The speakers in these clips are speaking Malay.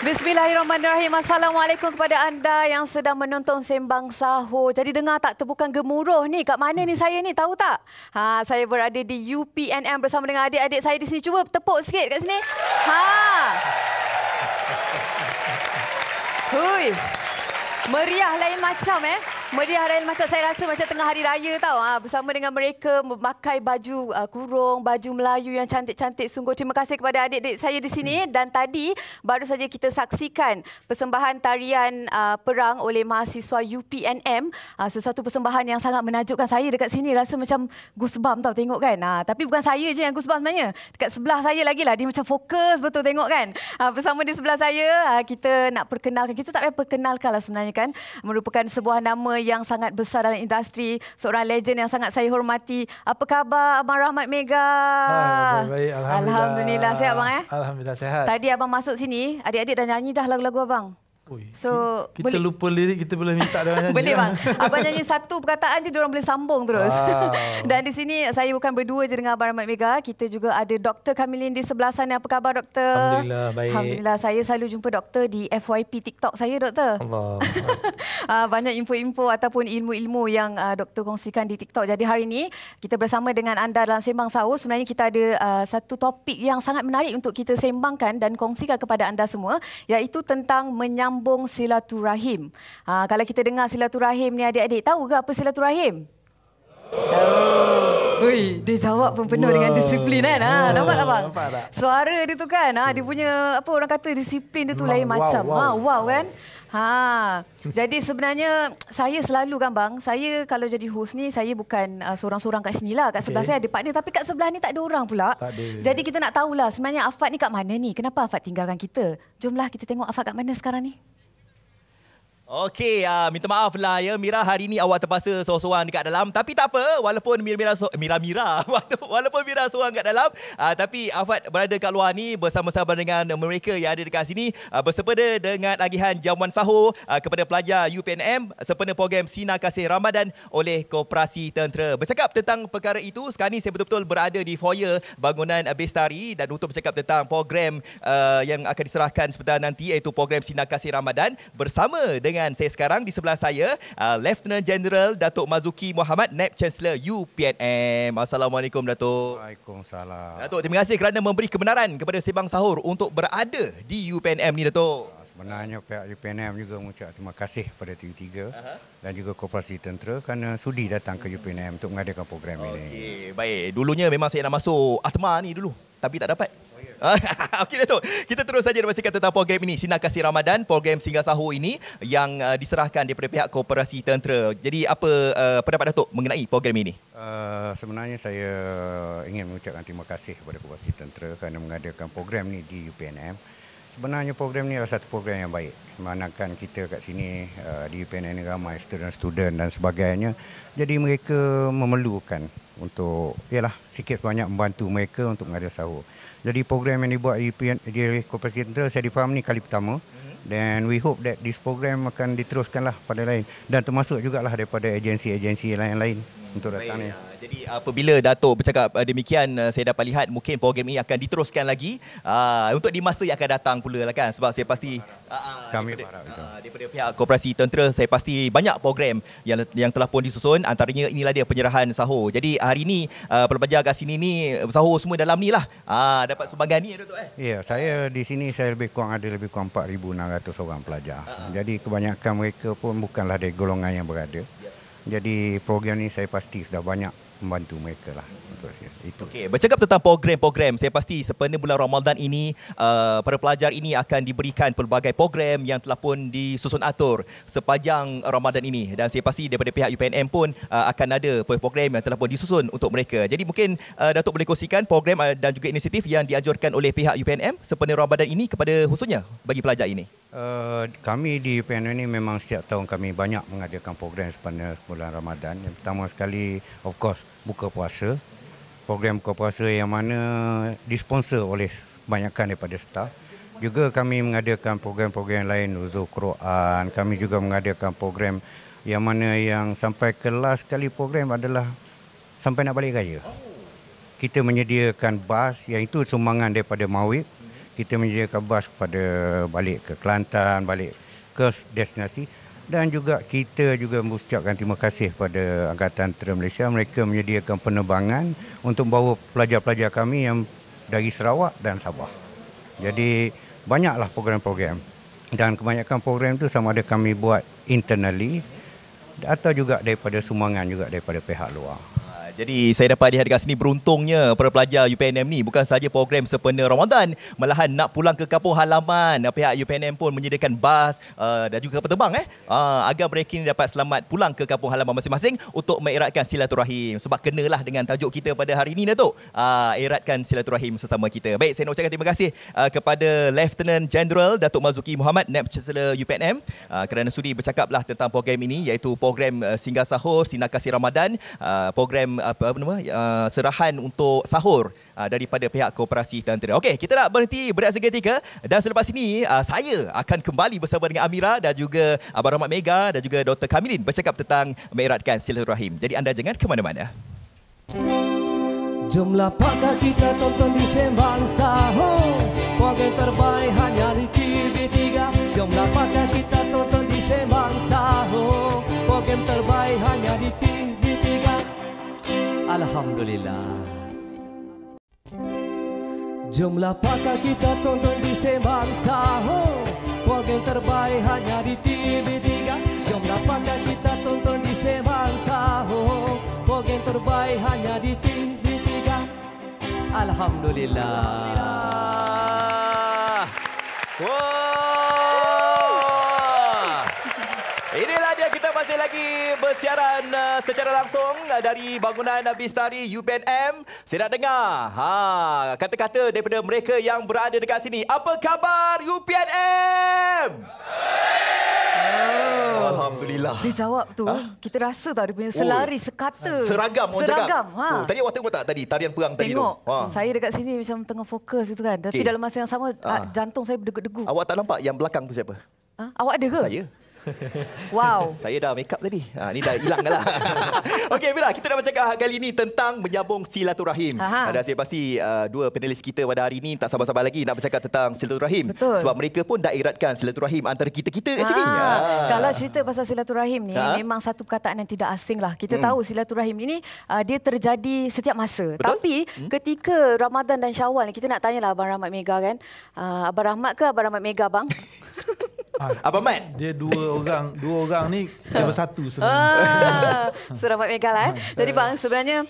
Bismillahirrahmanirrahim. Assalamualaikum kepada anda yang sedang menonton Sembang Sahur. Jadi dengar tak tepukan gemuruh ni? Kat mana ni saya ni? Tahu tak? Saya berada di UPNM bersama dengan adik-adik saya di sini. Cuba tepuk sikit kat sini. Hui. Meriah lain macam Meriah lain macam, saya rasa macam tengah hari raya tau. Bersama dengan mereka memakai baju kurung, baju Melayu yang cantik-cantik. Sungguh terima kasih kepada adik-adik saya di sini. Dan tadi baru saja kita saksikan persembahan tarian perang oleh mahasiswa UPNM. Sesuatu persembahan yang sangat menakjubkan saya dekat sini. Rasa macam goosebump tau tengok kan. Tapi bukan saya je yang goosebump sebenarnya. Dekat sebelah saya lagi lah. Dia macam fokus betul tengok kan. Bersama di sebelah saya, kita nak perkenalkan. Kita tak payah perkenalkan lah sebenarnya kan. Merupakan sebuah nama yang sangat besar dalam industri, seorang legend yang sangat saya hormati. Apa khabar Abang Rahmat Mega? Baik, Alhamdulillah. Sihat abang Alhamdulillah sihat. Tadi abang masuk sini, adik-adik dah nyanyi dah lagu-lagu abang. So kita lupa lirik, kita boleh minta dia nyanyi. Boleh bang. Abang nyanyi satu perkataan je, diorang boleh sambung terus. Wow. Dan di sini saya bukan berdua je dengan Abang Rahmat Mega. Kita juga ada Dr. Kamilin di sebelah sana. Apa khabar doktor? Alhamdulillah baik. Alhamdulillah. Saya selalu jumpa doktor di FYP TikTok saya doktor. Allah. Banyak info-info ataupun ilmu-ilmu yang doktor kongsikan di TikTok. Jadi hari ini kita bersama dengan anda dalam Sembang Sahur. Sebenarnya kita ada satu topik yang sangat menarik untuk kita sembangkan dan kongsikan kepada anda semua, iaitu tentang menyambung silaturahim. Kalau kita dengar silaturahim ni, adik-adik tahu ke apa silaturahim? Ui, dia jawab pun penuh dengan disiplin kan. Nampak tak bang? Nampak tak? Suara dia tu kan, dia punya apa orang kata disiplin dia tu lain macam. Wow kan? Jadi sebenarnya saya selalu kan bang, saya kalau jadi host ni saya bukan seorang-seorang kat sini lah. Kat sebelah saya ada partner, tapi kat sebelah ni tak ada orang pula. Tak ada. Jadi kita nak tahulah sebenarnya Afad ni kat mana ni? Kenapa Afad tinggalkan kita? Jomlah kita tengok Afad kat mana sekarang ni. Okey, minta maaf lah ya Mira, hari ni awak terpaksa seorang-seorang dekat dalam. Tapi tak apa, walaupun Mira walaupun Mira seorang kat dalam, tapi Afad berada kat luar ni bersama-sama dengan mereka yang ada dekat sini, bersepeda dengan agihan jamuan sahur kepada pelajar UPNM sempena program Sinar Kasih Ramadan oleh Koperasi Tentera. Bercakap tentang perkara itu, sekarang ni saya betul-betul berada di foyer bangunan Bestari, dan untuk bercakap tentang program yang akan diserahkan sebentar nanti, iaitu program Sinar Kasih Ramadan, bersama dengan saya sekarang di sebelah saya, Lieutenant General Datuk Mazuki Muhammad, Naib Chancellor UPNM. Assalamualaikum Datuk. Waalaikumsalam. Datuk, terima kasih kerana memberi kebenaran kepada Sembang Sahur untuk berada di UPNM ni Datuk. Sebenarnya pihak UPNM juga mengucap terima kasih kepada TV3 dan juga Koperasi Tentera kerana sudi datang ke UPNM untuk mengadakan program ini. Okey, baik. Dulunya memang saya nak masuk Atma ni dulu, tapi tak dapat. Okey Datuk, kita terus saja bercakap tentang program ini, Sinar Kasih Ramadan, program Singgah Sahur ini yang diserahkan daripada pihak Koperasi Tentera. Jadi apa pendapat Datuk mengenai program ini? Sebenarnya saya ingin mengucapkan terima kasih kepada Koperasi Tentera kerana mengadakan program ini di UPNM. Sebenarnya program ini adalah satu program yang baik. Manakan kita kat sini di UPNM ini ramai student-student dan sebagainya. Jadi mereka memerlukan untuk sikit sebanyak membantu mereka untuk mengadakan sahur. Jadi program yang dibuat di Koperasi Tentera saya difaham ni kali pertama. Dan we hope that this program akan diteruskanlah pada lain. Dan termasuk jugalah daripada agensi-agensi lain-lain untuk datang ni. Jadi apabila Datuk bercakap demikian, saya dapat lihat mungkin program ini akan diteruskan lagi untuk di masa yang akan datang pula lah kan. Sebab saya pasti kami berharap itu. Daripada pihak Koperasi Tentera, saya pasti banyak program yang telah pun disusun. Antaranya inilah dia penyerahan sahur. Jadi hari ini pelajar kat sini ni sahur semua dalam ni lah. Dapat sumbangan ni Datuk Ya, saya di sini saya lebih kurang 4,600 orang pelajar. Jadi kebanyakan mereka pun bukanlah dari golongan yang berada. Jadi program ni saya pasti sudah banyak membantu mereka lah. Itu. Okey, bercakap tentang program-program, saya pasti sempena bulan Ramadan ini, para pelajar ini akan diberikan pelbagai program yang telah pun disusun atur sepanjang Ramadan ini. Dan saya pasti daripada pihak UPNM pun akan ada program yang telah pun disusun untuk mereka. Jadi mungkin Datuk boleh kongsikan program dan juga inisiatif yang dianjurkan oleh pihak UPNM sempena Ramadan ini kepada khususnya bagi pelajar ini. Kami di UPNM ini memang setiap tahun kami banyak mengadakan program sempena bulan Ramadan. Yang pertama sekali, of course, buka puasa. Program buka puasa yang mana disponsor oleh kebanyakan daripada staf. Juga kami mengadakan program-program lain, nuzul Quran. Kami juga mengadakan program yang mana yang sampai ke last kali program adalah sampai nak balik raya. Kita menyediakan bas yang itu sumbangan daripada Mawib. kita menyediakan bas kepada balik ke Kelantan, balik ke destinasi. Dan juga kita juga mengucapkan terima kasih kepada Angkatan Tentera Malaysia. Mereka menyediakan penerbangan untuk membawa pelajar-pelajar kami yang dari Sarawak dan Sabah. Jadi banyaklah program-program. Dan kebanyakan program itu sama ada kami buat internally atau juga daripada sumbangan juga daripada pihak luar. Jadi saya dapat dihadirkan sini, beruntungnya para pelajar UPNM ni bukan sahaja program sempena Ramadan, malahan nak pulang ke kampung halaman. Pihak UPNM pun menyediakan bas dan juga kapal terbang agar mereka ni dapat selamat pulang ke kampung halaman masing-masing untuk mengeratkan silaturahim. Sebab kenalah dengan tajuk kita pada hari ini, Datuk. Eratkan silaturahim sesama kita. Baik, saya nak ucapkan terima kasih kepada Lieutenant General Datuk Marzuki Mohamad, Naib Chancellor UPNM kerana sudi bercakaplah tentang program ini, iaitu program Singgah Sahur Sinar Kasih Ramadan, program serahan untuk sahur daripada pihak Koperasi Tentera. Okey, kita nak berhenti berehat seketika dan selepas ini saya akan kembali bersama dengan Amira dan juga Abang Rahmat Mega dan juga Dr. Kamilin bercakap tentang mengeratkan silaturahim. Jadi anda jangan ke mana-mana. Jumlah pakar kita tonton di Sembang Sahur, program terbaik hanya di TV3. Jumlah pakar kita tonton di Sembang Sahur, program terbaik hanya di TV3. Alhamdulillah. Jumlah pakar kita tonton di Sembang Sahur, program terbaik hanya di TV3. Jumlah pakar kita tonton di Sembang Sahur, program terbaik hanya di TV3. Alhamdulillah. Inilah dia, kita masih lagi bersiaran secara langsung dari bangunan Bistari UPNM. Saya nak dengar kata-kata daripada mereka yang berada dekat sini. Apa khabar UPNM? Alhamdulillah. Dia jawab tu, kita rasa tau dia punya selari sekata. Seragam orang Seragam. cakap. Tadi awak tengok tak tadi tarian perang tadi tu? Tengok. Saya dekat sini macam tengah fokus itu kan. Tapi dalam masa yang sama jantung saya berdegup-degup. Awak tak nampak yang belakang tu siapa? Awak ada ke? Saya. Wow. Saya dah make up tadi. Ni dah hilang dah lah. Okey, Mira, kita dah bercakap kali ini tentang menyambung silaturahim. Dan saya pasti dua panelis kita pada hari ini tak sabar-sabar lagi nak bercakap tentang silaturahim. Betul. Sebab mereka pun dah eratkan silaturahim antara kita-kita kat sini. Kalau cerita pasal silaturahim ni, memang satu perkataan yang tidak asing lah. Kita tahu silaturahim ini dia terjadi setiap masa. Betul? Tapi ketika Ramadan dan Syawal ni, kita nak tanyalah Abang Rahmat Mega kan. Abang Rahmat ke Abang Rahmat Mega, bang? Abang Mat. Dia dua orang ni dia bersatu sebenarnya. So Rahmat Mega lah. Jadi bang, sebenarnya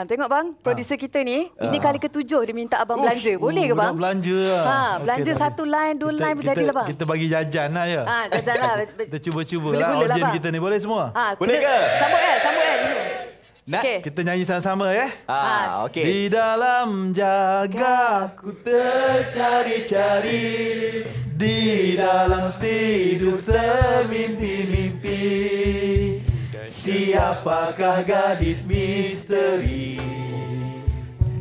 tengok bang, producer kita ni, ini kali ke-7 dia minta abang belanja. Boleh ke bang? Belanja lah. Belanja satu line, dua line berjadilah bang. Kita bagi jajan lah ya. Jajan lah. Kita cuba-cuba Boleh lah gula lah, audiens bang. kita ni. Boleh semua? Boleh ke? Sambut Sambut Nak? Okay. Kita nyanyi sama-sama ya. Okey. Di dalam jaga ku tercari-cari, di dalam tidur termimpi-mimpi, siapakah gadis misteri?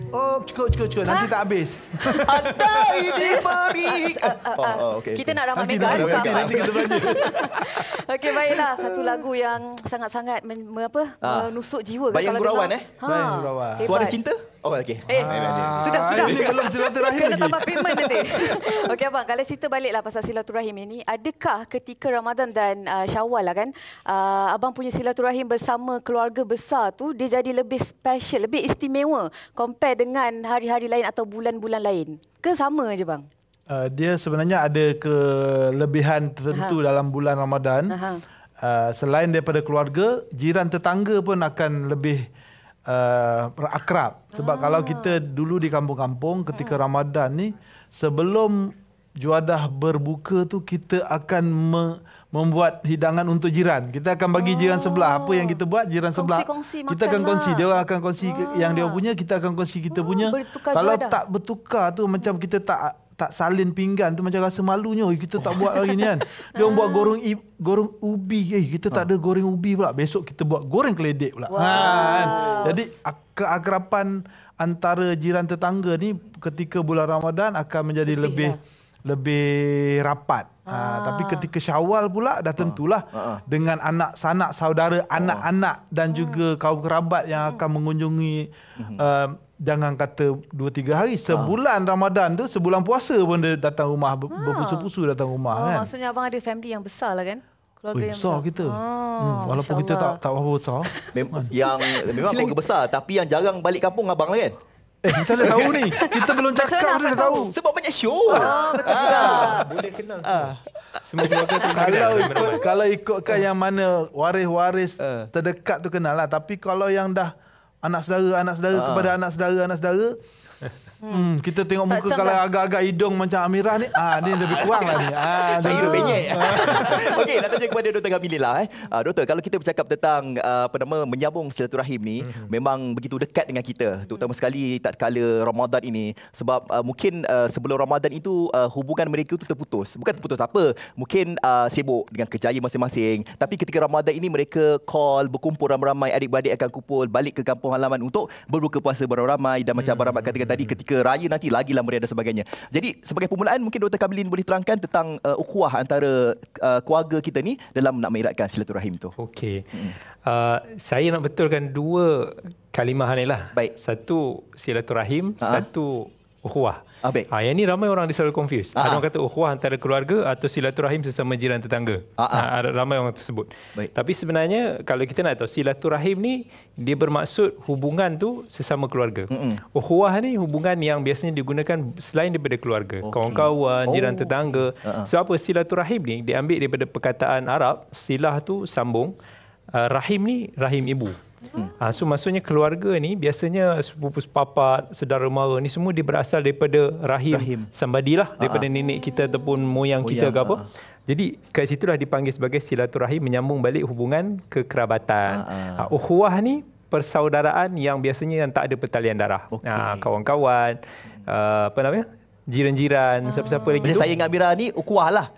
Oh, cukup. Nanti tak habis. Andai diberi. Okey. Kita nak Rahmat Nanti Mega buka. nanti kita belanja. Okey, baiklah. Satu lagu yang sangat-sangat menusuk jiwa. Bayang Gurauan Bayang Gurauan. Suara cinta? Oh, okey. Sudah. Ini belum silaturahim Kena lagi. tambah payment nanti. Okey abang, kalau cerita baliklah pasal silaturahim ini, adakah ketika Ramadan dan Syawal lah kan, abang punya silaturahim bersama keluarga besar tu dia jadi lebih special, lebih istimewa compare dengan hari-hari lain atau bulan-bulan lain? Ke sama je bang? Dia sebenarnya ada kelebihan tertentu dalam bulan Ramadan. Selain daripada keluarga, jiran tetangga pun akan lebih akrab. Sebab kalau kita dulu di kampung-kampung ketika Ramadan ni, sebelum juadah berbuka tu kita akan membuat hidangan untuk jiran. Kita akan bagi jiran sebelah. Apa yang kita buat, jiran sebelah Kongsi-kongsi kita akan makan kongsi. lah. Dia orang akan kongsi yang dia punya, kita akan kongsi kita punya. Bertukar Kalau juadah. tak bertukar tu macam kita tak salin pinggan tu, macam rasa malunya. Kita tak buat lagi ni kan. Dia orang buat goreng ubi. Kita tak ada goreng ubi pula. Besok kita buat goreng keledek pula. Kan? Jadi keakraban antara jiran tetangga ni ketika bulan Ramadan akan menjadi lebih rapat. Tapi ketika Syawal pula dah tentulah dengan anak sanak saudara, anak-anak dan juga kaum kerabat yang akan mengunjungi jangan kata 2-3 hari, sebulan Ramadan tu, sebulan puasa pun dia datang rumah, berpusu-pusu datang rumah kan. Maksudnya abang ada family yang besar lah kan? Keluarga yang besar kita. Walaupun kita tak berapa besar. Memang keluarga besar, tapi yang jarang balik kampung abang lah kan? Kita dah tahu ni. Kita belum cakap dia dah tahu. Sebab banyak show. Betul juga. Boleh kenal semua keluarga tu. Kalau ikutkan yang mana waris-waris terdekat tu kenal lah. Tapi kalau yang dah anak saudara kepada anak saudara, kita tengok muka kalau agak-agak hidung macam Amirah ni, ni lebih kurang lah ni. Saya hidup penyek. Okey, nak tanya kepada Dr. Kamilin lah. Doktor, kalau kita bercakap tentang menyambung silaturahim ni, memang begitu dekat dengan kita, terutama sekali tak kala Ramadan ini. Sebab mungkin sebelum Ramadan itu hubungan mereka tu terputus. Bukan terputus apa, mungkin sibuk dengan kerjaya masing-masing. Tapi ketika Ramadan ini mereka call, berkumpul ramai-ramai, adik-beradik akan kumpul balik ke kampung halaman untuk berbuka puasa beramai-ramai. Dan macam Abang Rahmat katakan tadi, ketika raya nanti lagilah meriah dan sebagainya. Jadi sebagai permulaan mungkin Dr. Kamilin boleh terangkan tentang ukhuwah antara keluarga kita ni dalam nak mengeratkan silaturahim tu. Okey. Saya nak betulkan 2 kalimah ni lah. Baik. Satu silaturahim, satu ukhuwah. Baik. Yang ni ramai orang selalu confuse. Ada orang kata ukhuwah antara keluarga atau silaturahim sesama jiran tetangga. Ada ramai orang tersebut. Baik. Tapi sebenarnya kalau kita nak tahu silaturahim ni dia bermaksud hubungan tu sesama keluarga. Ukhuwah ni hubungan yang biasanya digunakan selain daripada keluarga. Kawan-kawan, jiran tetangga. So apa silaturahim ni diambil daripada perkataan Arab, silah tu sambung, rahim ni rahim ibu. So maksudnya keluarga ni biasanya sepupu sepapat, saudara mara ni semua dia berasal daripada rahim. Somebody lah, daripada nenek kita ataupun moyang kita ke apa. Jadi kat situlah dipanggil sebagai silaturahim, menyambung balik hubungan kekerabatan. Ukhuwah ni persaudaraan yang biasanya yang tak ada pertalian darah. Kawan-kawan, jiran-jiran, siapa-siapa lagi tu. Saya dengan Amirah ni ukhuwah lah.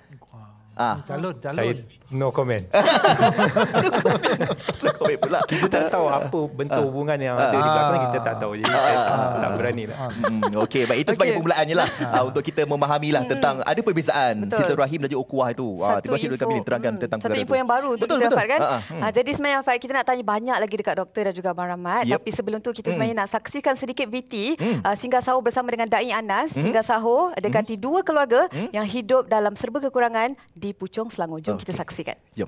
Calon. Saya no comment. Komen pula. Kita tak tahu apa bentuk hubungan yang ada di belakang, kita tak tahu. Jadi saya tak berani lah. Okey, baik, itu sebagai permulaannya lah. Untuk kita memahami lah tentang ada perbezaan silaturahim dan juga ukhuwah itu. Terima kasih Dr. Kamilin terangkan tentang satu info yang baru untuk kita Fad kan. Jadi sebenarnya Fad, kita nak tanya banyak lagi dekat doktor dan juga Abang Rahmat. Tapi sebelum tu kita sebenarnya nak saksikan sedikit VT Singgah Sahur bersama dengan Da'i Anas. Singgah Sahur dekati 2 keluarga yang hidup dalam serba kekurangan di Puchong, Selangor. Jom kita saksikan. Jom.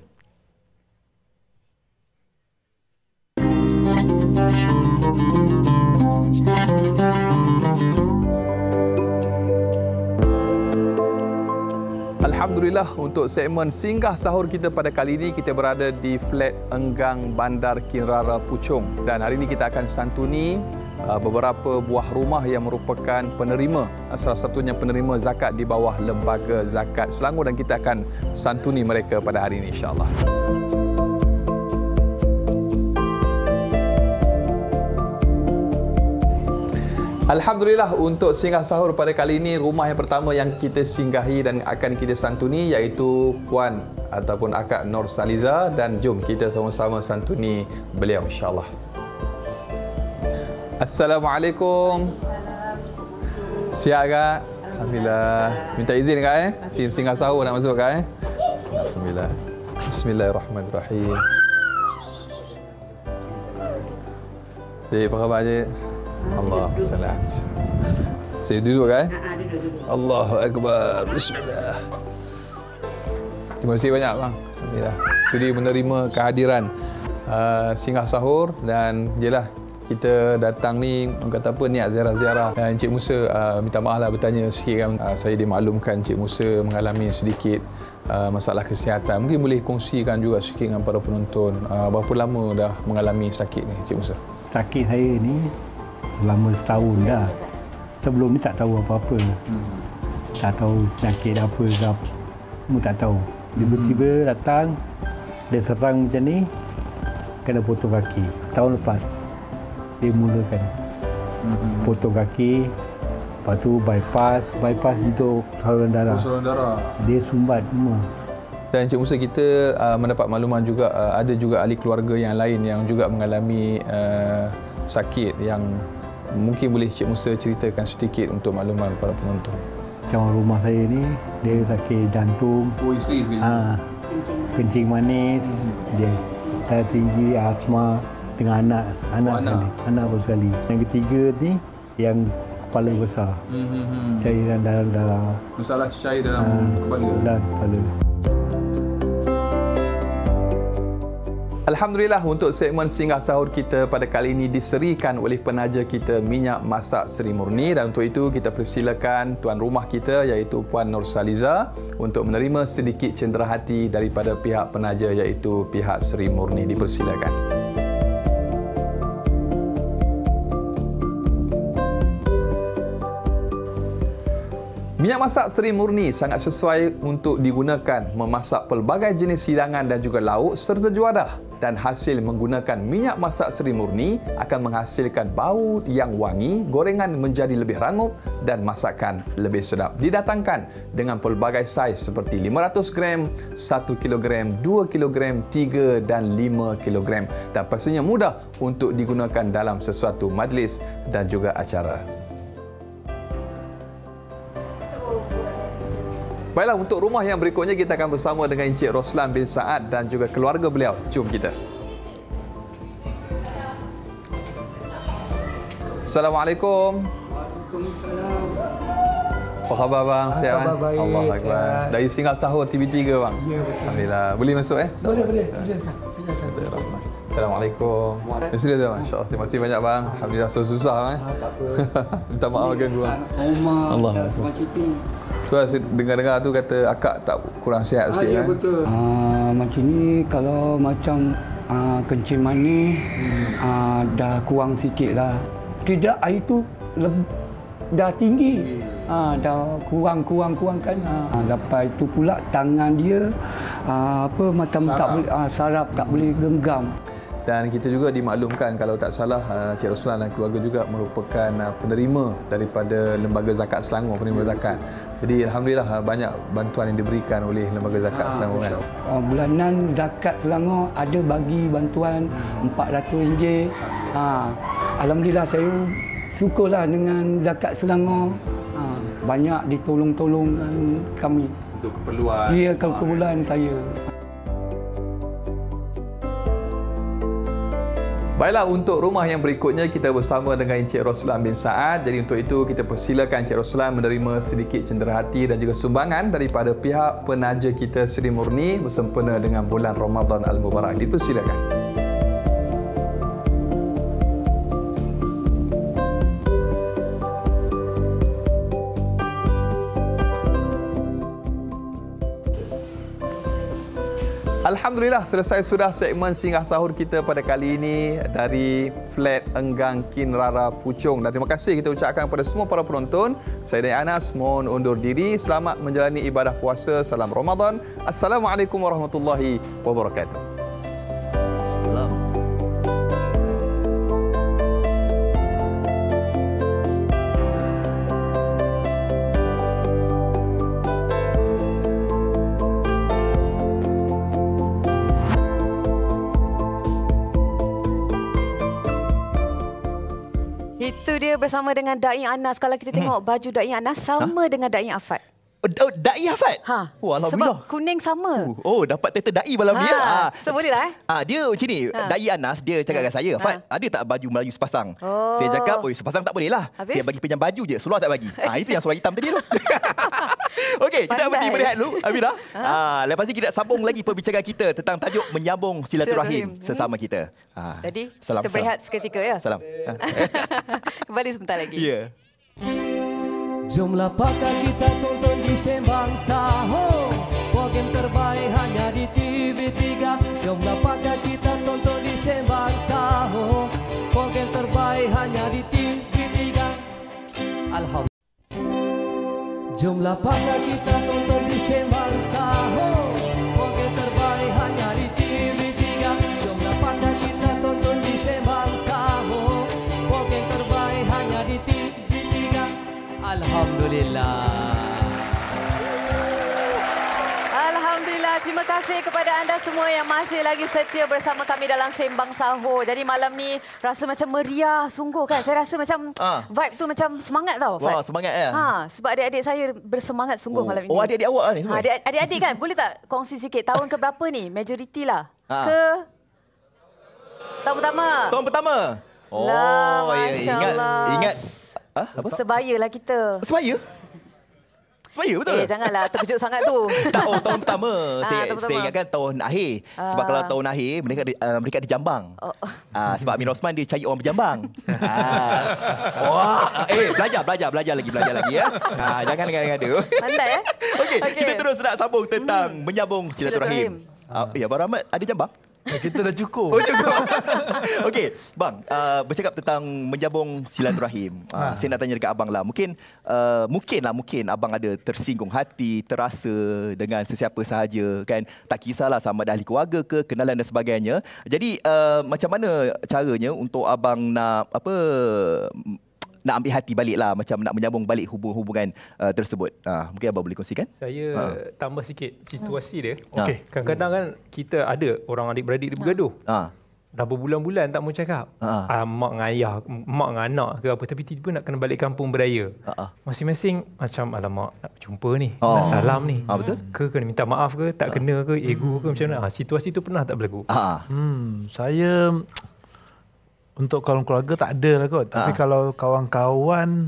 Alhamdulillah, untuk segmen Singgah Sahur kita pada kali ini, kita berada di Flat Enggang Bandar Kinrara Puchong. Dan hari ini kita akan santuni beberapa buah rumah yang merupakan penerima, salah satunya penerima zakat di bawah Lembaga Zakat Selangor, dan kita akan santuni mereka pada hari ini insya-Allah. Alhamdulillah, untuk singgah sahur pada kali ini, rumah yang pertama yang kita singgahi dan akan kita santuni iaitu Puan ataupun Akak Nur Saliza, dan jom kita sama-sama santuni beliau insya-Allah. Assalamualaikum. Siap Kak? Alhamdulillah. Minta izin Kak tim singgah sahur nak masuk Kak Alhamdulillah. Bismillahirrahmanirrahim. Baik, apa khabar je? Allahumma. Saya duduk kan? Allahu Akbar. Bismillah. Terima kasih banyak bang. Alhamdulillah. Sudi menerima kehadiran singgah sahur, dan jelah kita datang ni kata apa, niat ziarah-ziarah. Dan Encik Musa minta maaf lah bertanya sikit kan. Saya dimaklumkan Encik Musa mengalami sedikit masalah kesihatan. Mungkin boleh kongsikan juga sikit dengan para penonton. Berapa lama dah mengalami sakit ni Encik Musa? Sakit saya ni selama setahun dah. Sebelum ni tak tahu apa-apa. Tak tahu penyakit apa ke apa. Semua tak tahu. Tiba-tiba datang, dia serang macam ni, kena potong kaki. Tahun lepas, dia mulakan. Potong kaki, lepas tu bypass untuk saluran darah. Dia sumbat semua. Dan Encik Musa, kita mendapat makluman juga ada juga ahli keluarga yang lain yang juga mengalami sakit yang mungkin boleh Encik Musa ceritakan sedikit untuk makluman para penonton. Macam rumah saya ni, dia sakit jantung. Oh, isteri sekali. Kencing manis, dia darah tinggi, asma. dengan anak sekali. Anak pun sekali. Yang ketiga ni yang kepala besar. Cairan dalam darah. Masalah cair dalam kepala. Dan kepala. Alhamdulillah untuk segmen Singgah Sahur kita pada kali ini diserikan oleh penaja kita Minyak Masak Seri Murni, dan untuk itu kita persilakan tuan rumah kita iaitu Puan Nursaliza untuk menerima sedikit cenderahati daripada pihak penaja iaitu pihak Seri Murni. Dipersilakan. Minyak masak Seri Murni sangat sesuai untuk digunakan memasak pelbagai jenis hidangan dan juga lauk serta juadah, dan hasil menggunakan minyak masak Seri Murni akan menghasilkan bau yang wangi, gorengan menjadi lebih rangup dan masakan lebih sedap. Didatangkan dengan pelbagai saiz seperti 500 gram, 1 kilogram, 2 kilogram, 3 dan 5 kilogram, dan pastinya mudah untuk digunakan dalam sesuatu majlis dan juga acara. Baiklah, untuk rumah yang berikutnya kita akan bersama dengan Encik Roslan bin Saad dan juga keluarga beliau. Jom kita. Assalamualaikum. Waalaikumsalam. Apa khabar bang? Sihat kan? Baik, Allah Akbar. Dari Singgah Sahur TV3 bang. Ya, betul. Alhamdulillah. Boleh masuk Boleh. Assalamualaikum. Sila tu bang. InsyaAllah. Terima kasih banyak bang. Alhamdulillah susah bang. Tak apa. Minta maaf ganggu bang. Rumah Allah. macam tu. Tu lah, dengar-dengar tu kata akak tak kurang sihat sikit Ya, kan? betul. Macam ni kalau macam kencing manis dah kurang sikit lah. Tidak, air tu dah tinggi. Dah kurang kan. Lepas itu pula tangan dia macam sarap. Tak boleh sarap, tak boleh genggam. Dan kita juga dimaklumkan kalau tak salah Cik Roslan dan keluarga juga merupakan penerima daripada Lembaga Zakat Selangor, penerima zakat. Jadi alhamdulillah banyak bantuan yang diberikan oleh Lembaga Zakat Selangor kan. Bulanan Zakat Selangor ada bagi bantuan RM400. Alhamdulillah saya syukurlah dengan Zakat Selangor. Banyak ditolong-tolongkan kami. Untuk keperluan. Ya, keperluan saya. Baiklah, untuk rumah yang berikutnya kita bersama dengan Encik Roslan bin Saad. Jadi untuk itu kita persilakan Encik Roslan menerima sedikit cenderahati dan juga sumbangan daripada pihak penaja kita Seri Murni bersempena dengan bulan Ramadan Al-Mubarak. Dipersilakan. Alhamdulillah, selesai sudah segmen Singgah Sahur kita pada kali ini dari Flat Enggang Kinrara Puchong. Dan terima kasih kita ucapkan kepada semua para penonton. Saya dan Anas mohon undur diri. Selamat menjalani ibadah puasa. Salam Ramadan. Assalamualaikum warahmatullahi wabarakatuh. Itu dia bersama dengan Da'i Anas. Kalau kita tengok baju Da'i Anas sama dengan Da'i Afat. Da'i Afat? Oh, alhamdulillah. Sebab kuning sama. Oh, dapat title Da'i malam ni ya. So boleh lah dia macam ni, Da'i Anas dia cakap dengan saya, Afat, ada tak baju Melayu sepasang? Saya cakap, sepasang tak boleh lah. Habis? Saya bagi pinjam baju je, seluar tak bagi. Itu yang seluar hitam tadi tu. Okey, kita berhenti berehat dulu, Amira. Lepas ni kita sambung lagi perbincangan kita tentang tajuk menyambung silaturahim sesama kita. Jadi, salam, kita berehat seketika ya. Salam. Kembali sebentar lagi. Ya. Jomlah pakar kita tonton di Sembang Sahur, program terbaik hanya di TV3. Jomlah pakar kita tonton di Sembang Sahur, program terbaik hanya di TV3. Alhamdulillah. Jomlah pakar kita tonton di Sembang Sahur, program terbaik hanya di TV3. Jomlah pakar kita tonton di Sembang Sahur, program terbaik hanya di TV3. Alhamdulillah. Alhamdulillah, terima kasih kepada anda semua yang masih lagi setia bersama kami dalam Sembang Sahur. Jadi malam ni rasa macam meriah sungguh kan. Saya rasa macam vibe tu macam semangat tau. Wah, semangat ya. Sebab adik-adik saya bersemangat sungguh malam ini. Oh, adik-adik awak ni semua? Adik-adik kan, boleh tak kongsi sikit tahun ke berapa ni? Majoriti lah. Tahun pertama. Tahun pertama. Oh, Lah, ya, Masya ingat. Allah. Ingat. Apa? Sebayalah kita. Sebaya? Sebaya betul? Janganlah terkejut sangat tu. Tak, tahun pertama. Saya tahun pertama. ingatkan tahun akhir. Sebab kalau tahun akhir, mereka di Jambang. Sebab Amir Osman dia cari orang berjambang. Wah, belajar lagi ya. Jangan ada. Pandai Okey, kita terus nak sambung tentang menyambung silaturahim. Ya, Abang Rahmat ada Jambang? Kita dah cukup. Okey, bang, bercakap tentang menyambung silaturahim. Saya nak tanya dekat abang lah. Mungkin abang ada tersinggung hati, terasa dengan sesiapa sahaja kan. Tak kisahlah sama ada ahli keluarga ke, kenalan dan sebagainya. Jadi macam mana caranya untuk abang nak nak ambil hati balik lah, macam nak menyambung balik hubungan tersebut. Mungkin abang boleh kongsikan? Saya tambah sikit situasi dia. Okey. Kadang-kadang kan kita ada orang adik-beradik dia bergaduh. Dah berbulan-bulan tak mau cakap. Mak dengan ayah, mak dengan anak ke apa, tapi tiba-tiba nak kena balik kampung beraya. Masing-masing macam alamak nak jumpa ni, nak salam ni. Betul? Ke kena minta maaf ke, tak kena ke, ego ke macam mana. Situasi tu pernah tak berlaku? Saya untuk kawan keluarga tak ada lah kot. Tapi kalau kawan-kawan,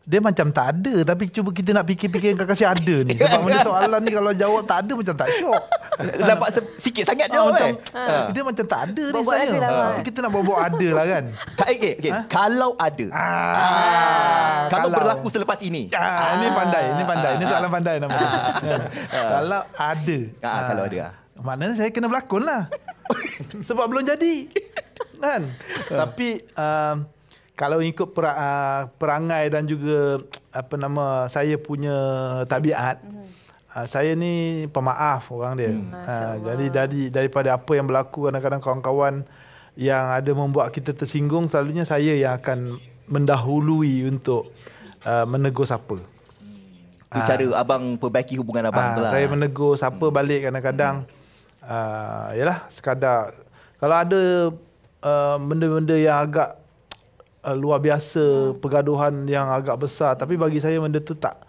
dia macam tak ada. Tapi cuba kita nak fikir-fikir yang kasih ada ni. Sebab benda soalan ni kalau jawab tak ada macam tak syok. Nampak sikit sangat jawab macam, dia macam tak ada ni Bawa-bawa sebenarnya. ada lah, Tapi kita nak bawa-bawa ada lah kan. Kalau ada. Kalau berlaku selepas ini. Ini pandai. Ini soalan pandai namanya. Kalau ada. Kalau ada. Maknanya saya kena berlakon lah. Sebab belum jadi. Kan? Tapi kalau ikut perangai dan juga saya punya tabiat, saya ni pemaaf orang dia. Jadi daripada apa yang berlaku, kadang-kadang kawan-kawan yang ada membuat kita tersinggung, selalunya saya yang akan mendahului untuk menegur siapa. Itu cara abang perbaiki hubungan abang tu lah. Saya menegur siapa balik kadang-kadang. Yalah, sekadar kalau ada benda-benda yang agak luar biasa, pergaduhan yang agak besar, tapi bagi saya benda tu tak,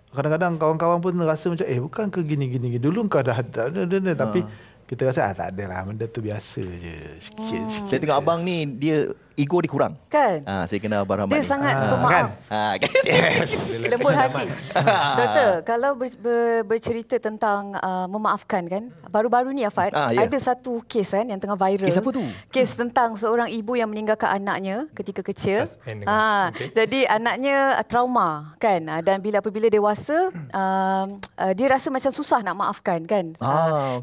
kadang-kadang kawan-kawan pun rasa macam bukan ke gini dulu kau dah ada, tapi kita rasa tak adalah, benda tu biasa je, sikit. Saya tengok abang ni, dia ego dia kurang. Kan? Saya kena Abang Rahmat Dia ni. sangat pemaaf. Lembut hati. Doktor, kalau bercerita tentang memaafkan kan, baru-baru ni Afad, ada satu kes kan yang tengah viral. Kes apa tu? Kes tentang seorang ibu yang meninggalkan anaknya ketika kecil. Jadi anaknya trauma kan, dan apabila dewasa, dia rasa macam susah nak maafkan kan.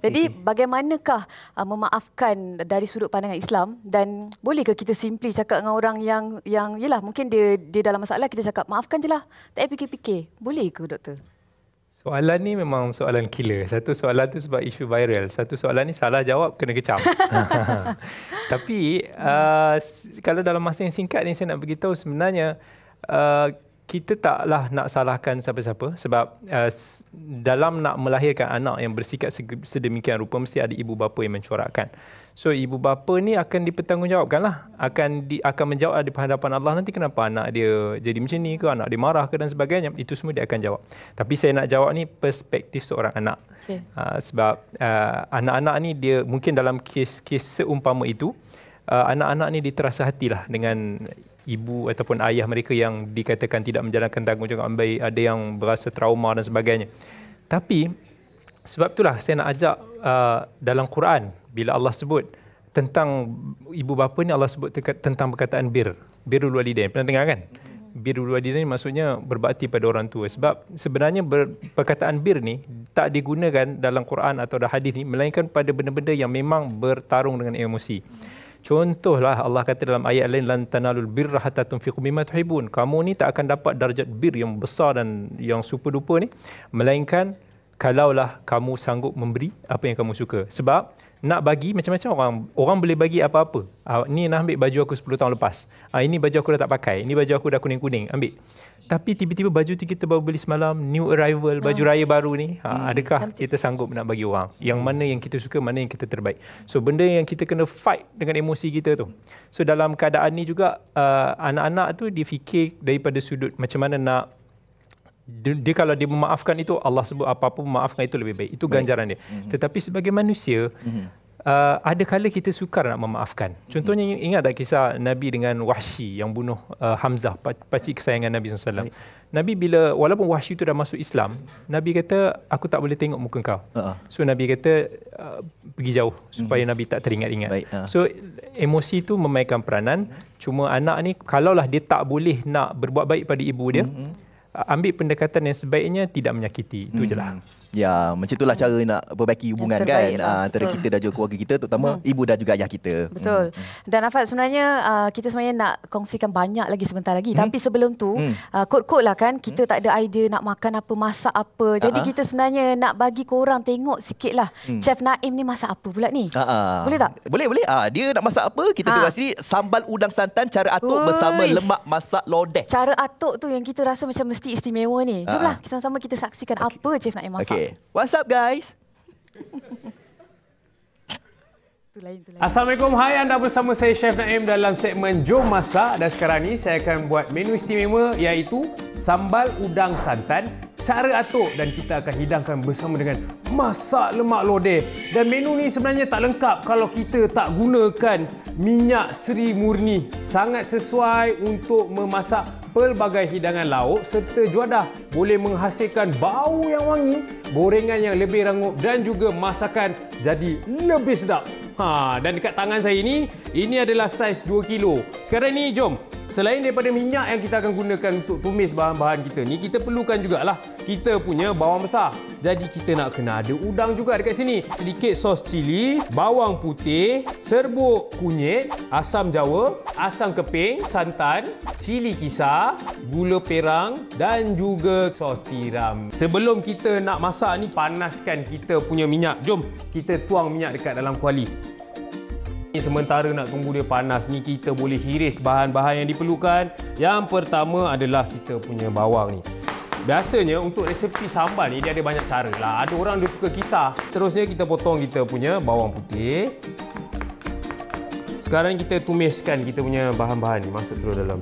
Jadi bagaimanakah memaafkan dari sudut pandangan Islam, dan bolehkah kita simply cakap dengan orang yang yelah mungkin dia dalam masalah, kita cakap maafkan je lah, tak payah fikir-fikir. Boleh ke doktor? Soalan ni memang soalan killer. Satu soalan tu sebab isu viral. Satu soalan ni salah jawab kena kecam. Tapi kalau dalam masa yang singkat ni saya nak beritahu sebenarnya kita taklah nak salahkan siapa-siapa, sebab dalam nak melahirkan anak yang bersikap sedemikian rupa mesti ada ibu bapa yang mencorakkan. So ibu bapa ni akan dipertanggungjawabkan lah, akan menjawab di hadapan Allah nanti kenapa anak dia jadi macam ni ke, anak dia marah ke dan sebagainya. Itu semua dia akan jawab. Tapi saya nak jawab ni perspektif seorang anak. Sebab anak-anak ni dia mungkin dalam kes seumpama itu, anak-anak ni diterasa hatilah dengan ibu ataupun ayah mereka yang dikatakan tidak menjalankan tanggungjawab dengan baik, ada yang berasa trauma dan sebagainya. Tapi sebab itulah saya nak ajak dalam Quran, bila Allah sebut tentang ibu bapa ni, Allah sebut tentang perkataan birrul walidain. Pernah dengar kan? Birrul walidain maksudnya berbakti pada orang tua. Sebab sebenarnya perkataan bir ni tak digunakan dalam Quran atau dalam hadis ni, melainkan pada benda-benda yang memang bertarung dengan emosi. Contohlah Allah kata dalam ayat lain, lan tanalul birra hatta tunfiqu mimma tuhibun. Kamu ni tak akan dapat darjat bir yang besar dan yang super duper ni, melainkan kalaulah kamu sanggup memberi apa yang kamu suka. Sebab nak bagi macam-macam orang boleh bagi apa-apa. Ni nak ambil baju aku 10 tahun lepas. Ini baju aku dah tak pakai. Ini baju aku dah kuning-kuning. Ambil. Tapi tiba-tiba baju tu kita baru beli semalam, new arrival, baju raya baru ni. Adakah kita sanggup nak bagi orang? Yang mana yang kita suka, mana yang kita terbaik. So benda yang kita kena fight dengan emosi kita tu. So dalam keadaan ni juga, anak-anak tu difikir daripada sudut macam mana nak, dia kalau dia memaafkan itu, Allah sebut apa-apa memaafkan itu lebih baik. Itu ganjaran dia. Tetapi sebagai manusia, ada kala kita sukar nak memaafkan. Contohnya ingat tak kisah Nabi dengan Wahsy yang bunuh Hamzah, pakcik kesayangan Nabi SAW. Nabi bila, walaupun Wahsy itu dah masuk Islam, Nabi kata, aku tak boleh tengok muka kau. So Nabi kata, pergi jauh supaya Nabi tak teringat-ingat. So emosi itu memainkan peranan. Cuma anak ni, kalaulah dia tak boleh nak berbuat baik pada ibu dia, ambil pendekatan yang sebaiknya tidak menyakiti. Itu je lah. Ya, macam itulah cara nak perbaiki hubungan kan antara kita dan juga keluarga kita, terutama ibu dan juga ayah kita. Betul. Dan Afad, sebenarnya kita sebenarnya nak kongsikan banyak lagi sebentar lagi. Tapi sebelum tu, kod-kod lah kan, kita tak ada idea nak makan apa, masak apa. Jadi kita sebenarnya nak bagi korang tengok sikit lah. Chef Naim ni masak apa pula ni? Boleh tak? Boleh. Dia nak masak apa? Kita dengar sini, sambal udang santan cara atuk bersama lemak masak lodeh. Cara atuk tu yang kita rasa macam mesti istimewa ni. Jomlah sama-sama kita saksikan apa Chef Naim masak. What's up guys? Assalamualaikum, hai, anda bersama saya Chef Naim dalam segmen Jom Masak, dan sekarang ni saya akan buat menu istimewa iaitu sambal udang santan cara atuk, dan kita akan hidangkan bersama dengan masak lemak lodeh. Dan menu ni sebenarnya tak lengkap kalau kita tak gunakan minyak seri murni. Sangat sesuai untuk memasak pelbagai hidangan lauk serta juadah. Boleh menghasilkan bau yang wangi, gorengan yang lebih rangup dan juga masakan jadi lebih sedap. Dan dekat tangan saya ini adalah saiz 2 kilo. Sekarang ni jom, selain daripada minyak yang kita akan gunakan untuk tumis bahan-bahan kita ni, kita perlukan jugalah kita punya bawang besar. Jadi kita nak kena ada udang juga dekat sini. Sedikit sos cili, bawang putih, serbuk kunyit, asam jawa, asam keping, santan, cili kisar, gula perang dan juga sos tiram. Sebelum kita nak masak ni, panaskan kita punya minyak. Jom kita tuang minyak dekat dalam kuali. Sementara nak tunggu dia panas ni, kita boleh hiris bahan-bahan yang diperlukan. Yang pertama adalah kita punya bawang ni. Biasanya untuk resepi sambal ni dia ada banyak cara lah. Ada orang dia suka kisar. Terusnya kita potong kita punya bawang putih. Sekarang kita tumiskan kita punya bahan-bahan ni, masuk terus dalam.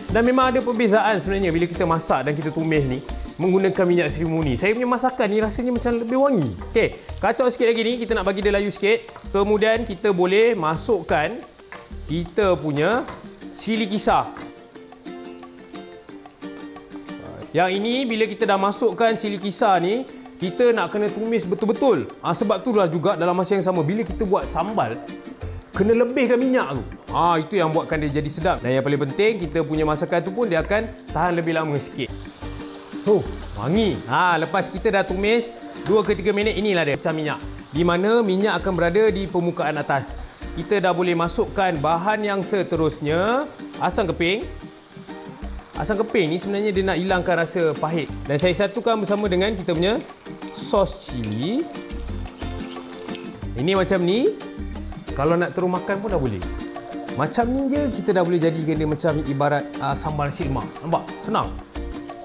Dan memang ada perbezaan sebenarnya bila kita masak dan kita tumis ni menggunakan minyak seri murni. Saya punya masakan ni rasanya macam lebih wangi. Okey, kacau sikit lagi ni, kita nak bagi dia layu sikit. Kemudian kita boleh masukkan kita punya cili kisar. Yang ini bila kita dah masukkan cili kisar ni, kita nak kena tumis betul-betul. Sebab itulah juga dalam masa yang sama bila kita buat sambal, kena lebihkan minyak tu. Itu yang buatkan dia jadi sedap. Dan yang paling penting, kita punya masakan tu pun dia akan tahan lebih lama sikit. Wangi. Lepas kita dah tumis 2 ke 3 minit, inilah dia pecah minyak. Di mana minyak akan berada di permukaan atas. Kita dah boleh masukkan bahan yang seterusnya, asam keping. Asam keping ni sebenarnya dia nak hilangkan rasa pahit. Dan saya satukan bersama dengan kita punya sos cili. Ini macam ni. Kalau nak terus makan pun dah boleh. Macam ni je kita dah boleh jadikan dia macam ibarat sambal nasi lemak. Nampak? Senang.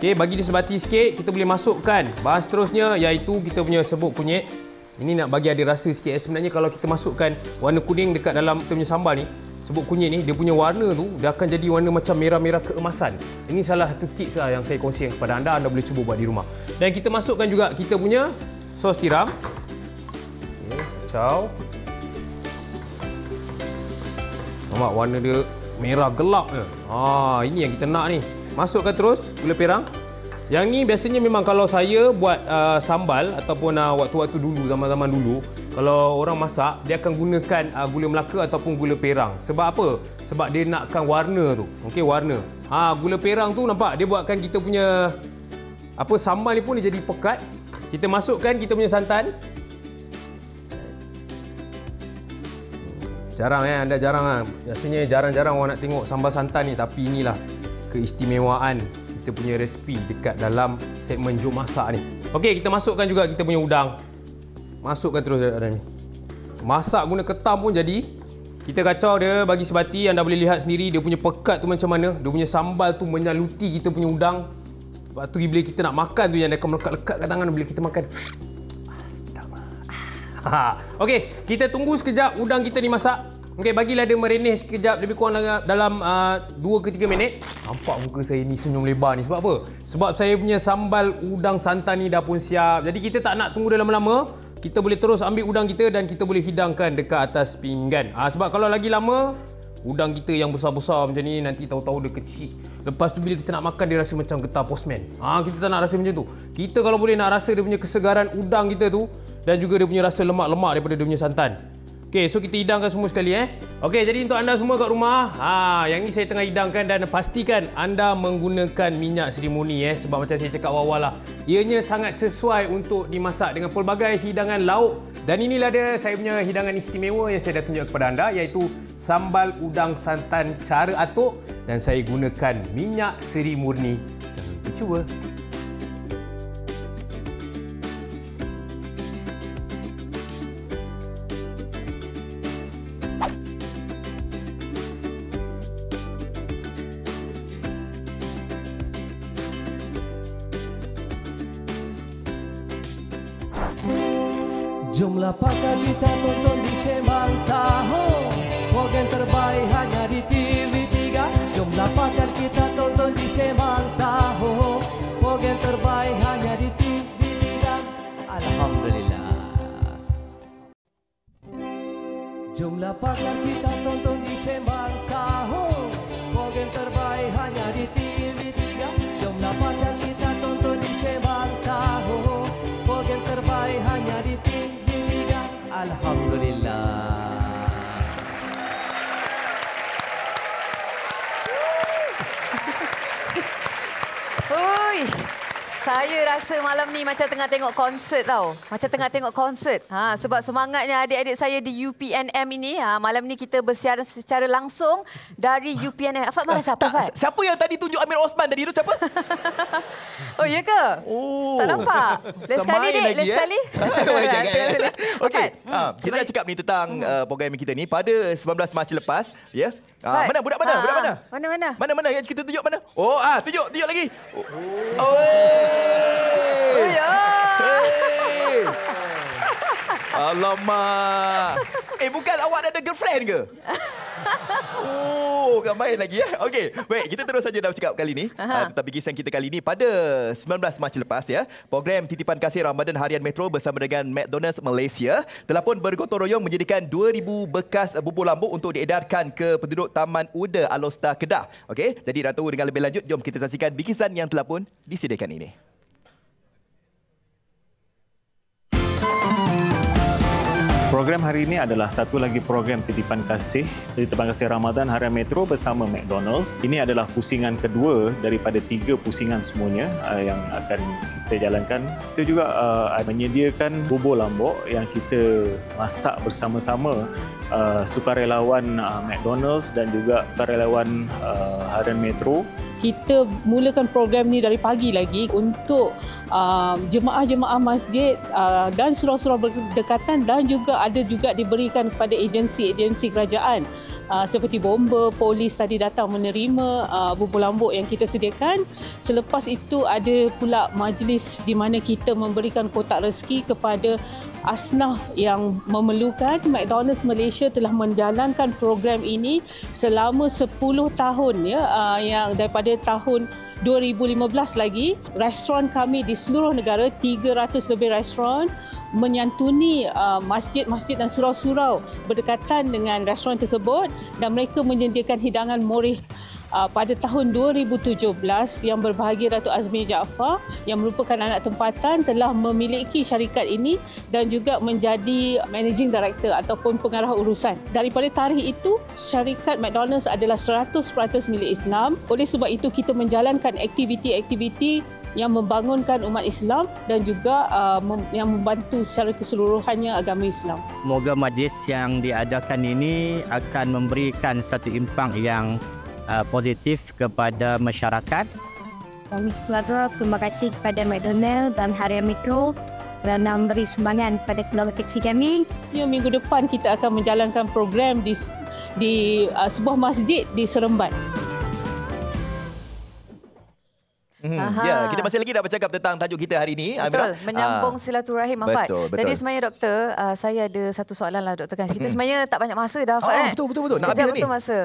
Okey, bagi dia sebati sikit, kita boleh masukkan bahan seterusnya iaitu kita punya serbuk kunyit. Ini nak bagi ada rasa sikit. Sebenarnya kalau kita masukkan warna kuning dekat dalam kita punya sambal ni, serbuk kunyit ni, dia punya warna tu dia akan jadi warna macam merah-merah keemasan. Ini salah satu tips lah yang saya kongsikan kepada anda. Anda boleh cuba buat di rumah. Dan kita masukkan juga kita punya sos tiram. Okey, kacau. Nampak warna dia merah gelap je. Ini yang kita nak ni. Masukkan terus gula perang. Yang ni biasanya memang kalau saya buat sambal ataupun waktu-waktu dulu, zaman-zaman dulu, kalau orang masak, dia akan gunakan gula Melaka ataupun gula perang. Sebab apa? Sebab dia nakkan warna tu. Okey, warna. Gula perang tu nampak dia buatkan kita punya sambal ni pun dia jadi pekat. Kita masukkan kita punya santan. Jarang anda jarang biasanya jarang-jarang orang nak tengok sambal santan ni, tapi inilah keistimewaan kita punya resipi dekat dalam segmen Jom Masak ni. Okey, kita masukkan juga kita punya udang. Masukkan terus dalam ni. Masak guna ketam pun jadi. Kita kacau dia bagi sebati. Anda boleh lihat sendiri dia punya pekat tu macam mana. Dia punya sambal tu menyaluti kita punya udang. Sebab tu bila kita nak makan tu yang dia akan melekat-lekat kat tangan bila kita makan. Sedap. Okey, kita tunggu sekejap udang kita dimasak. Okey, bagilah dia merenih sekejap lebih kurang dalam 2 ke 3 minit. Nampak muka saya ni senyum lebar ni sebab apa? Sebab saya punya sambal udang santan ni dah pun siap. Jadi kita tak nak tunggu dah lama-lama. Kita boleh terus ambil udang kita dan kita boleh hidangkan dekat atas pinggan. Sebab kalau lagi lama, udang kita yang besar-besar macam ni nanti tahu-tahu dia kecil. Lepas tu bila kita nak makan dia rasa macam getah postman. Kita tak nak rasa macam tu. Kita kalau boleh nak rasa dia punya kesegaran udang kita tu dan juga dia punya rasa lemak-lemak daripada dia punya santan. Okey, so kita hidangkan semua sekali Okey, jadi untuk anda semua kat rumah, yang ni saya tengah hidangkan dan pastikan anda menggunakan minyak Seri Murni sebab macam saya cakap awal lah. Ianya sangat sesuai untuk dimasak dengan pelbagai hidangan lauk. Dan inilah dia saya punya hidangan istimewa yang saya dah tunjuk kepada anda, iaitu sambal udang santan cara atuk dan saya gunakan minyak Seri Murni. Jangan lupa cuba. Jumlah pakar kita tonton di Sembang Sahur, program terbaik hanya di TV3. Jumlah pakar kita tonton di Sembang Sahur, program terbaik hanya di TV3. Alhamdulillah. Jumlah pakar kita tonton di Sembang Sahur, program terbaik hanya di TV3. Jumlah pakar kita tonton di Sembang Sahur, program terbaik hanya di TV3. Alhamdulillah. Saya rasa malam ni macam tengah tengok konsert tau. Macam tengah tengok konsert. Sebab semangatnya adik-adik saya di UPNM ini. Malam ni kita bersiaran secara langsung dari UPNM. Afad mana siapa, Afad? Siapa yang tadi tunjuk Amir Osman tadi tu siapa? Oh, ya ke? Oh. Tak nampak. Let's sekali, Dek. Let's sekali. Okey. Kita nak cakap ni tentang program kita ni pada 19 Mac lepas. Ya. Mana budak mana? Budak mana? Mana yang kita tunjuk mana? Oh, tunjuk lagi. Oh. Alamak. Bukan awak dah ada girlfriend ke? Oh, tak main lagi ya. Okey, baik, kita terus saja dalam cakap kali ni. Tentang bikisan kita kali ni pada 19 Mac lepas ya. Program Titipan Kasih Ramadan Harian Metro bersama dengan McDonald's Malaysia telah pun bergotong royong menyediakan 2,000 bekas bubur lambuk untuk diedarkan ke penduduk Taman Uda Alostar Kedah. Okey, jadi nak tahu dengan lebih lanjut, jom kita saksikan bikisan yang telah pun disediakan ini. Program hari ini adalah satu lagi program Titipan Kasih Ramadan Harian Metro bersama McDonald's. Ini adalah pusingan kedua daripada 3 pusingan semuanya yang akan kita jalankan. Kita juga menyediakan bubur lambuk yang kita masak bersama-sama sukarelawan McDonald's dan juga sukarelawan Harian Metro. Kita mulakan program ni dari pagi lagi untuk jemaah-jemaah masjid dan surau-surau berdekatan dan juga ada juga diberikan kepada agensi-agensi kerajaan seperti bomba, polis tadi datang menerima bubur lambuk yang kita sediakan. Selepas itu ada pula majlis di mana kita memberikan kotak rezeki kepada asnaf yang memerlukan. McDonald's Malaysia telah menjalankan program ini selama 10 tahun ya, yang daripada tahun 2015 lagi. Restoran kami di seluruh negara, 300 lebih restoran, menyantuni masjid-masjid dan surau-surau berdekatan dengan restoran tersebut dan mereka menyediakan hidangan morih. Pada tahun 2017, yang berbahagia Datuk Azmi Jaafar yang merupakan anak tempatan telah memiliki syarikat ini dan juga menjadi managing director ataupun pengarah urusan. Daripada tarikh itu, syarikat McDonald's adalah 100% milik Islam. Oleh sebab itu, kita menjalankan aktiviti-aktiviti yang membangunkan umat Islam dan juga yang membantu secara keseluruhannya agama Islam. Moga majlis yang diadakan ini akan memberikan satu impact yang positif kepada masyarakat. Bismillahirrahmanirrahim. Terima kasih kepada McDonald's dan Harian Metro kerana memberi sumbangan kepada keluarga kecil kami. Minggu depan kita akan menjalankan program di sebuah masjid di Seremban. Ya, kita masih lagi nak bercakap tentang tajuk kita hari ini. Betul, menyambung silaturahim, Afad. Betul. Jadi sebenarnya doktor, saya ada satu soalan lah doktor kan. Kita sebenarnya tak banyak masa dah, Afad. Betul. Nak Sekejap habis betul ni. masa.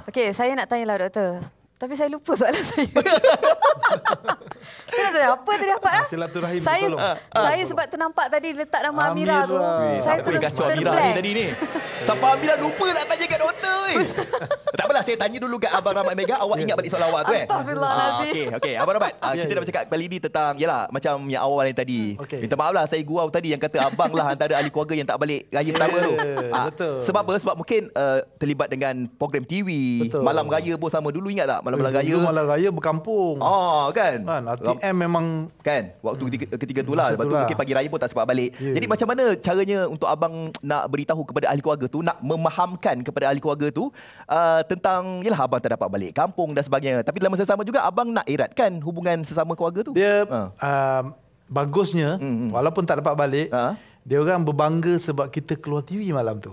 Okey, saya nak tanya lah doktor. Tapi saya lupa soalan saya. Saya nak tanya apa tadi Afad? Silaturahim Saya sebab ternampak tadi letak nama Amira tu. Saya terus Amira ni tadi ni. Sampai Amira lupa nak tanya kat doktor. Tak apalah, saya tanya dulu kat Abang Rahmat Mega. Awak ingat balik soalan awak tu Astagfirullahalazim. Okey, Abang Rahmat. Kita dah bercakap kali ni tentang, yalah, macam yang awal yang tadi. Minta maaf lah, saya gurau tadi yang kata abang lah antara ahli keluarga yang tak balik raya pertama tu. Betul. Sebab apa? Sebab mungkin terlibat dengan program TV. Malam raya pun sama dulu, ingat tak? Malam raya. Dulu malam raya berkampung. Kan? ATM memang kan waktu ketiga tu lah. Lepas tu mungkin pagi raya pun tak sempat balik. Jadi macam mana caranya untuk abang nak beritahu kepada ahli keluarga tu, nak memahamkan kepada ahli keluarga tu tentang, yalah, abang tak dapat balik kampung dan sebagainya. Tapi dalam masa sama juga abang nak eratkan hubungan sesama keluarga tu. Dia bagusnya walaupun tak dapat balik, dia orang berbangga sebab kita keluar TV malam tu.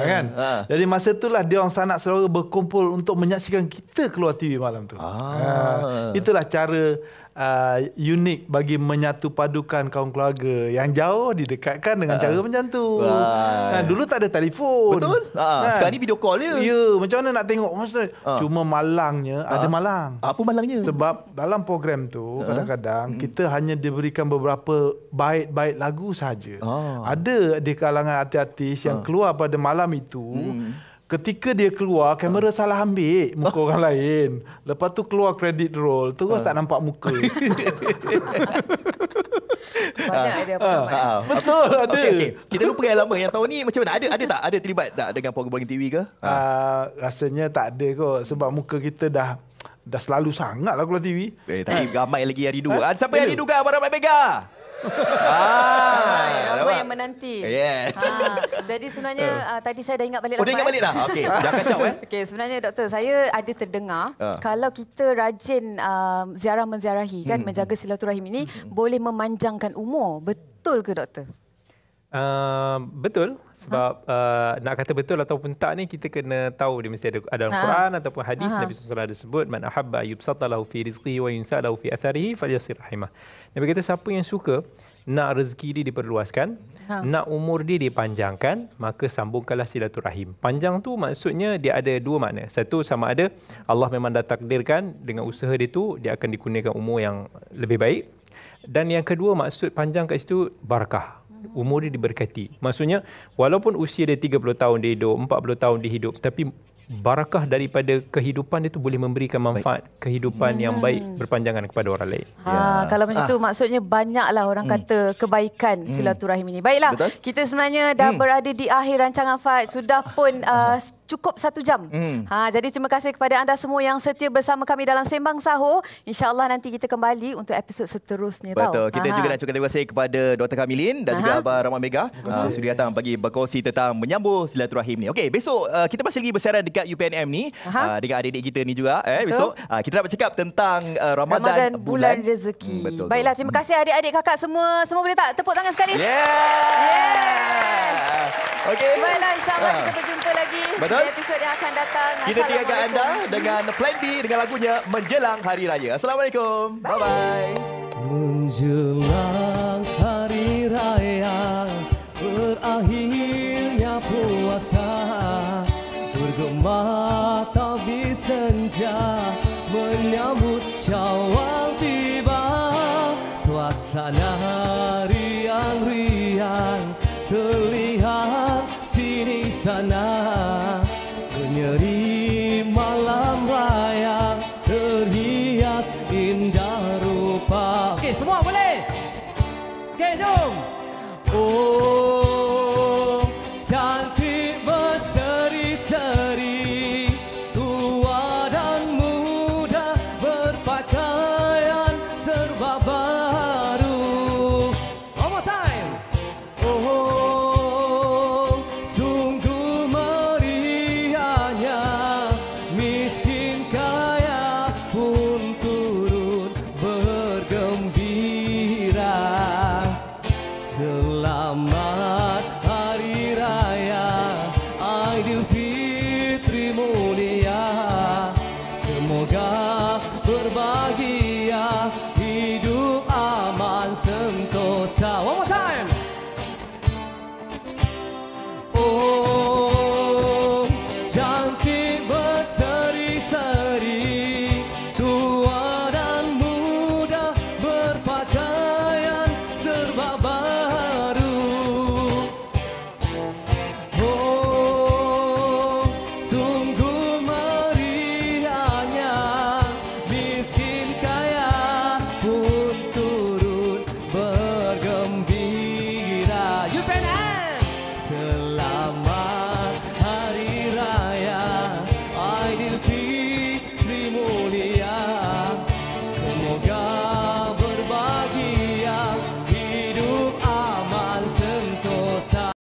Kan? Jadi masa itulah dia orang sanak saudara berkumpul untuk menyaksikan kita keluar TV malam tu. Itulah cara unik bagi menyatu padukan kaum keluarga yang jauh didekatkan dengan cara macam tu. Dulu tak ada telefon. Betul. Sekarang ni video call je. Ya, macam mana nak tengok maksud. Cuma malangnya ada malang. Apa malangnya? Sebab dalam program tu kadang-kadang kita hanya diberikan beberapa bait-bait lagu saja. Ada di kalangan artis-artis yang keluar pada malam itu. Ketika dia keluar, kamera salah ambil muka orang lain. Lepas tu keluar credit roll, terus tak nampak muka. Banyak idea apa? Betul, ada. Okay. Kita lupa yang lama. Yang tahun ni macam mana? Ada tak? Ada terlibat tak dengan program TV ke? Rasanya tak ada kot. Sebab muka kita dah selalu sangat lah keluar TV. Tapi ramai lagi yang rindu. Siapa yang rindu kan Abang Rahmat Mega? Ramai yang menanti. Jadi sebenarnya tadi saya dah ingat balik lah. Dah ingat balik dah? Okey, dah kacau Okey, sebenarnya doktor, saya ada terdengar kalau kita rajin menziarahi kan, menjaga silaturahim ini boleh memanjangkan umur. Betul ke doktor? Betul. Sebab nak kata betul ataupun tak ni, kita kena tahu dia mesti ada dalam Quran ataupun hadis. Nabi SAW ada sebut, man ahabba yubsata lahu fi rizqihi wa yunsa lahu fi atharihi falyasir rahimah. Nabi kata siapa yang suka nak rezeki dia diperluaskan, nak umur dia dipanjangkan, maka sambungkanlah silaturahim. Panjang tu maksudnya dia ada dua makna. Satu, sama ada Allah memang dah takdirkan dengan usaha dia tu dia akan dikurniakan umur yang lebih baik. Dan yang kedua, maksud panjang kat situ barakah. Umur dia diberkati. Maksudnya walaupun usia dia 30 tahun dia hidup, 40 tahun dia hidup, tapi barakah daripada kehidupan dia tu boleh memberikan manfaat kehidupan yang baik berpanjangan kepada orang lain. Kalau macam tu maksudnya banyaklah orang kata kebaikan silaturahim ini. Baiklah, kita sebenarnya dah berada di akhir rancangan Fad. Sudah pun cukup 1 jam. Jadi terima kasih kepada anda semua yang setia bersama kami dalam Sembang Sahur. InsyaAllah nanti kita kembali untuk episod seterusnya. Betul. Kita juga nak ucapkan terima kasih kepada Dr. Kamilin dan juga Abang Rahmat Mega sudah datang bagi berkongsi tentang menyambung silaturahim ni. Okey, besok kita masih lagi bersiaran dekat UPNM ni dengan adik-adik kita ni juga. Besok kita nak bercakap tentang Ramadan bulan rezeki. Betul. Baiklah, terima kasih adik-adik kakak semua. Semua boleh tak tepuk tangan sekali? Okey. Baiklah, insyaAllah kita berjumpa lagi di episod yang akan datang. Kita tinggalkan anda dengan Plan B dengan lagunya Menjelang Hari Raya. Assalamualaikum. Bye-bye. Menjelang Hari Raya, berakhirnya puasa, bergema tabis senja, menyambut Syawal tiba. Suasana riang-riang terlihat sini sana, menyeri malam raya terhias indah rupa. Okey, semua boleh? Okey, jom. Oh, cantik berseri-seri, tua dan muda berpakaian serba baru. One more time. Oh, sungguh meriahnya, miskin kaya pun turut bergembira. Selamat Hari Raya Aidilfitri mulia, semoga berbahagia. selalu